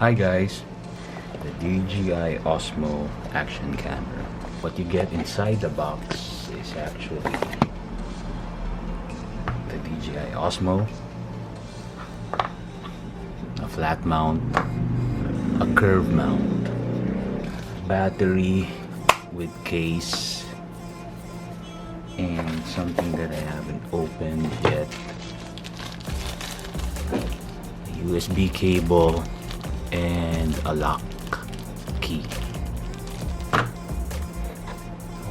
Hi guys, the DJI Osmo Action Camera. What you get inside the box is actually the DJI Osmo, a flat mount, a curve mount, battery with case, and something that I haven't opened yet, a USB cable, and a lock key.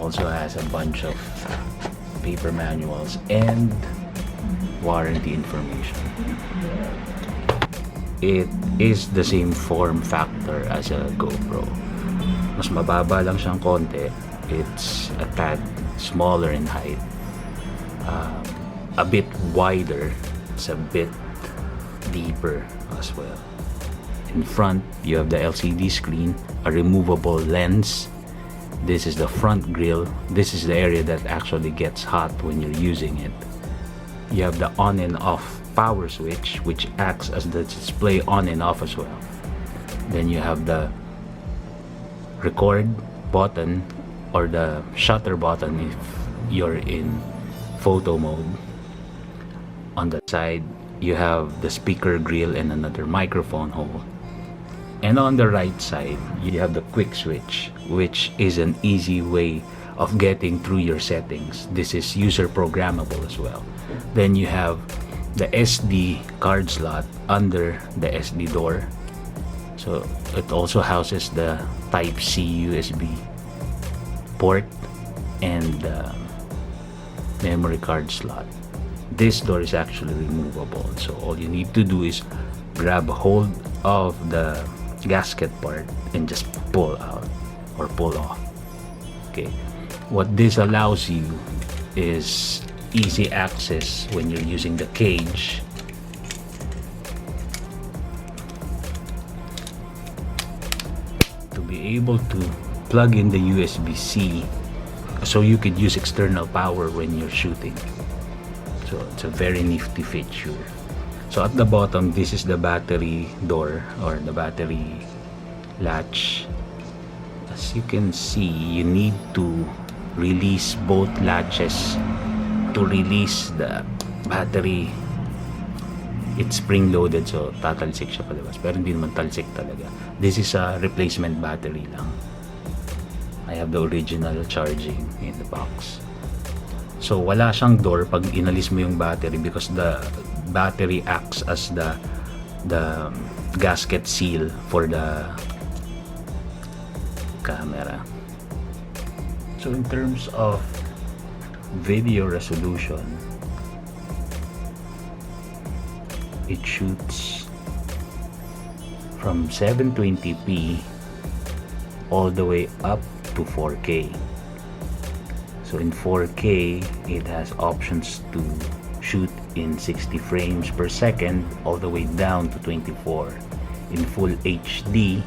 Also has a bunch of paper manuals and warranty information. It is the same form factor as a GoPro. Mas mababa lang siyang konti. It's a tad smaller in height, a bit wider. It's a bit deeper as well. In front, you have the LCD screen, a removable lens. This is the front grille. This is the area that actually gets hot when you're using it. You have the on and off power switch, which acts as the display on and off as well. Then you have the record button or the shutter button if you're in photo mode. On the side, you have the speaker grill and another microphone hole. And on the right side, you have the quick switch, which is an easy way of getting through your settings. This is user programmable as well. Then you have the SD card slot under the SD door. So it also houses the Type-C USB port and memory card slot. This door is actually removable, so all you need to do is grab hold of the gasket part and just pull out or pull off. Okay, what this allows you is easy access when you're using the cage. To be able to plug in the USB-C so you could use external power when you're shooting. So it's a very nifty feature. So at the bottom, this is the battery door or the battery latch. As you can see, you need to release both latches to release the battery. It's spring loaded, so tatalsik siya palabas, pero hindi naman talsik talaga. This is a replacement battery lang. I have the original charging in the box. So wala siyang door pag inalis mo yung battery because the battery acts as the gasket seal for the camera. So in terms of video resolution, it shoots from 720p all the way up to 4K. So in 4K, it has options to shoot in 60 frames per second all the way down to 24. In full HD,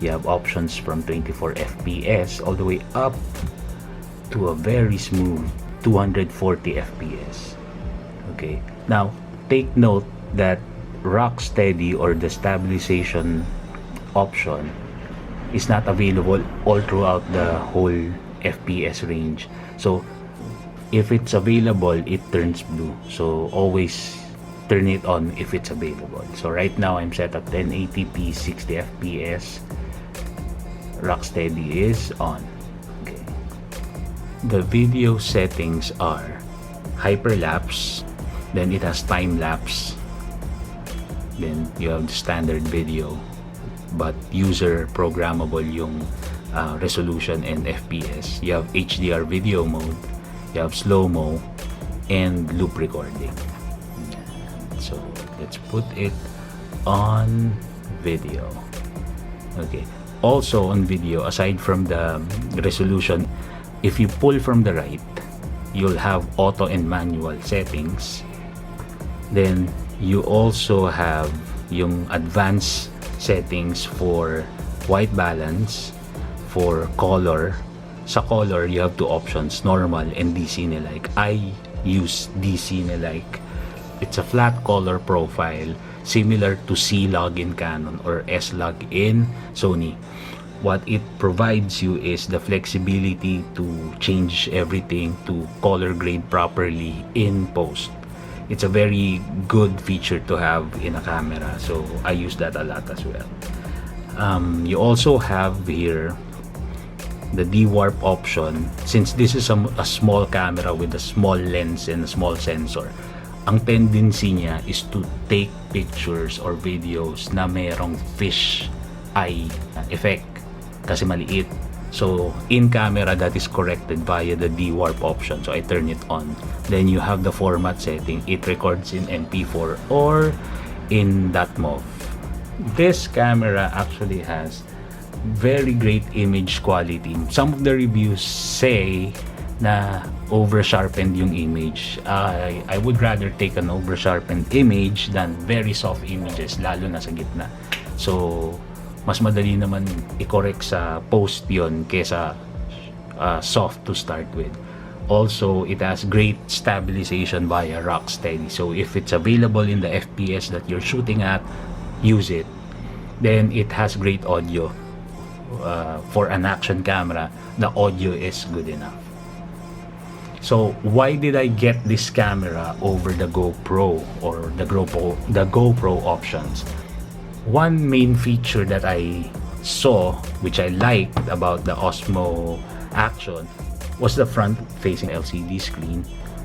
you have options from 24 FPS all the way up to a very smooth 240 FPS. Okay, now take note that rock steady or the stabilization option is not available all throughout the whole FPS range. So if it's available, it turns blue, so always turn it on if it's available. So right now I'm set at 1080p 60 fps. Rocksteady is on. Okay, The video settings are hyperlapse, then it has time lapse, then you have the standard video, but user programmable yung resolution and FPS. You have HDR video mode, you have slow-mo, and loop recording. So let's put it on video. Okay, also on video, aside from the resolution, if you pull from the right, you'll have auto and manual settings. Then you also have yung advanced settings for white balance, for color. Sa color, you have two options, normal and DC nilike. I use DC nilike. It's a flat color profile similar to C-Log in Canon or S-Log in Sony. What it provides you is the flexibility to change everything to color grade properly in post. It's a very good feature to have in a camera, so I use that a lot as well. You also have here the de-warp option. Since this is a small camera with a small lens and a small sensor, ang tendency niya is to take pictures or videos na merong fish eye effect kasi maliit. So in camera, that is corrected via the de-warp option. So I turn it on. Then you have the format setting. It records in MP4 or in .mov. This camera actually has very great image quality. Some of the reviews say na over-sharpened yung image. I would rather take an over-sharpened image than very soft images, lalo na sa gitna. So mas madali naman i-correct sa post yon kesa soft to start with. Also, it has great stabilization via Rocksteady. So if it's available in the FPS that you're shooting at, use it. Then it has great audio. For an action camera, the audio is good enough. So why did I get this camera over the GoPro or the GoPro options? One main feature that I saw, which I liked about the Osmo Action, was the front-facing LCD screen.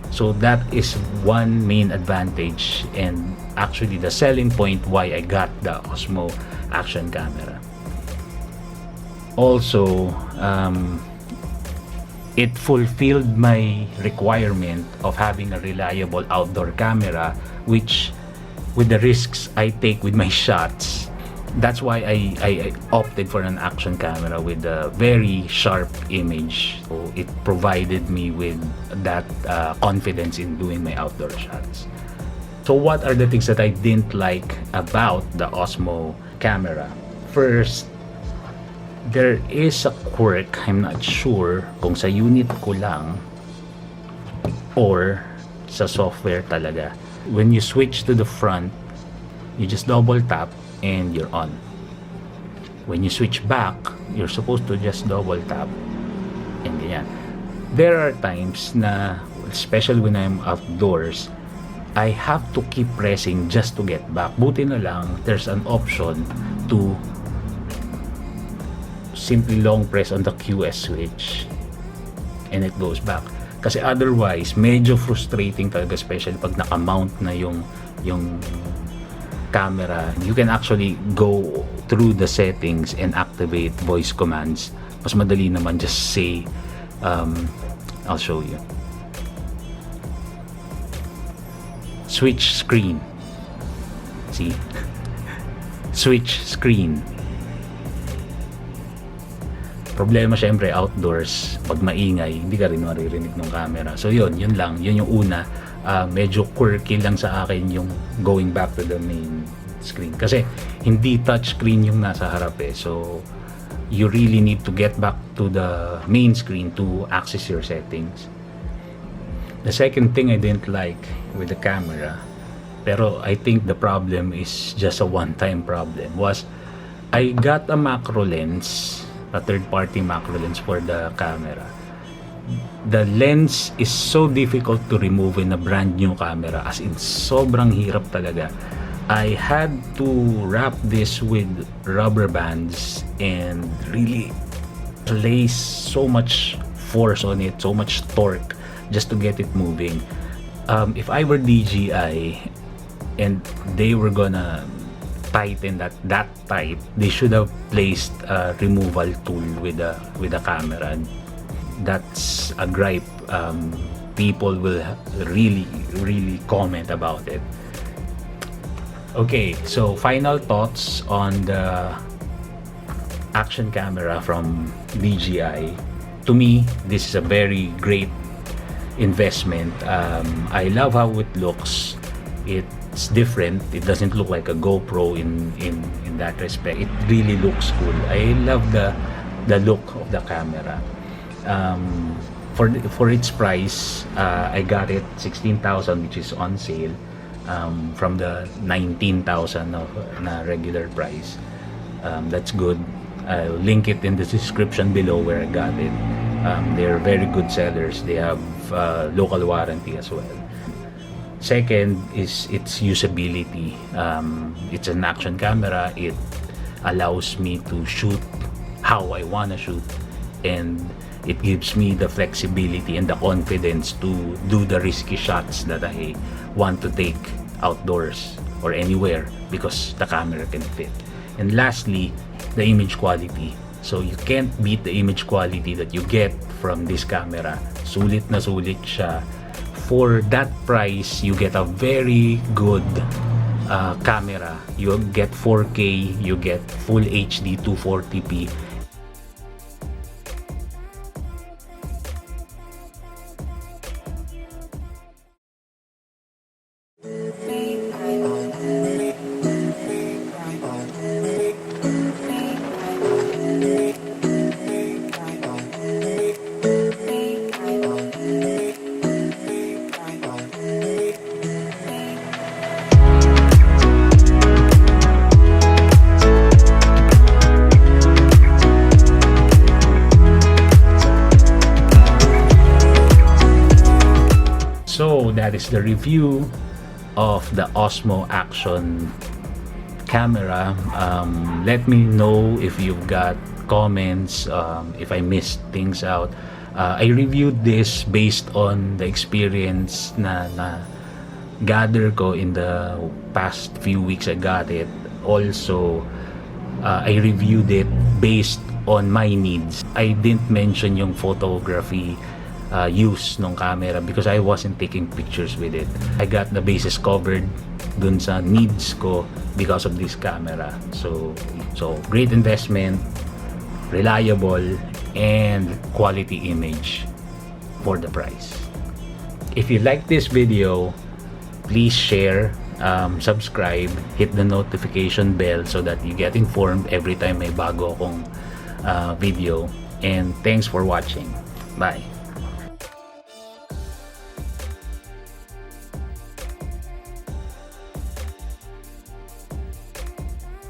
So that is one main advantage and actually the selling point why I got the Osmo Action Camera. Also, it fulfilled my requirement of having a reliable outdoor camera, which with the risks I take with my shots, that's why I opted for an action camera with a very sharp image. So it provided me with that confidence in doing my outdoor shots. So what are the things that I didn't like about the Osmo camera? First, there is a quirk. I'm not sure kung sa unit ko lang or sa software talaga. When you switch to the front, you just double tap and you're on. When you switch back, you're supposed to just double tap and ganyan. There are times na, especially when I'm outdoors, I have to keep pressing just to get back. Buti na lang, there's an option to simply long press on the QS switch and it goes back. Kasi otherwise, medyo frustrating talaga, especially pag naka-mount na yung camera. You can actually go through the settings and activate voice commands. Mas madali naman just say, I'll show you. Switch screen. See? Switch screen. Problema syempre outdoors, pag maingay, hindi ka rin maririnig ng camera. So yun lang, yun yung una. Medyo quirky lang sa akin yung going back to the main screen. Kasi hindi touch screen yung nasa harap eh. So you really need to get back to the main screen to access your settings. The second thing I didn't like with the camera, pero I think the problem is just a one-time problem, was I got a macro lens, a third-party macro lens for the camera. The lens is so difficult to remove in a brand new camera, as in sobrang hirap talaga. I had to wrap this with rubber bands and really place so much force on it, so much torque just to get it moving. If I were DJI and they were gonna tighten that tight, they should have placed a removal tool with a camera. That's a gripe. People will really comment about it. Okay, so final thoughts on the action camera from DJI. To me, this is a very great investment. I love how it looks. It's different. It doesn't look like a GoPro in that respect. It really looks cool. I love the look of the camera. For its price, I got it 16,000, which is on sale, from the 19,000 of na regular price. That's good. I'll link it in the description below where I got it. They're very good sellers. They have local warranty as well. Second is its usability. It's an action camera. It allows me to shoot how I want to shoot, and it gives me the flexibility and the confidence to do the risky shots that I want to take outdoors or anywhere because the camera can fit. And lastly, the image quality. So you can't beat the image quality that you get from this camera. Sulit na sulit siya. For that price, you get a very good camera. You get 4K, you get full HD 240p. So that is the review of the Osmo Action Camera. Let me know if you've got comments, if I missed things out. I reviewed this based on the experience na gather ko in the past few weeks I got it. Also, I reviewed it based on my needs. I didn't mention yung photography use ng camera because I wasn't taking pictures with it. I got the bases covered dun sa needs ko because of this camera. So great investment, reliable, and quality image for the price. If you like this video, please share, subscribe, hit the notification bell so that you get informed every time may bago akong video. And thanks for watching. Bye.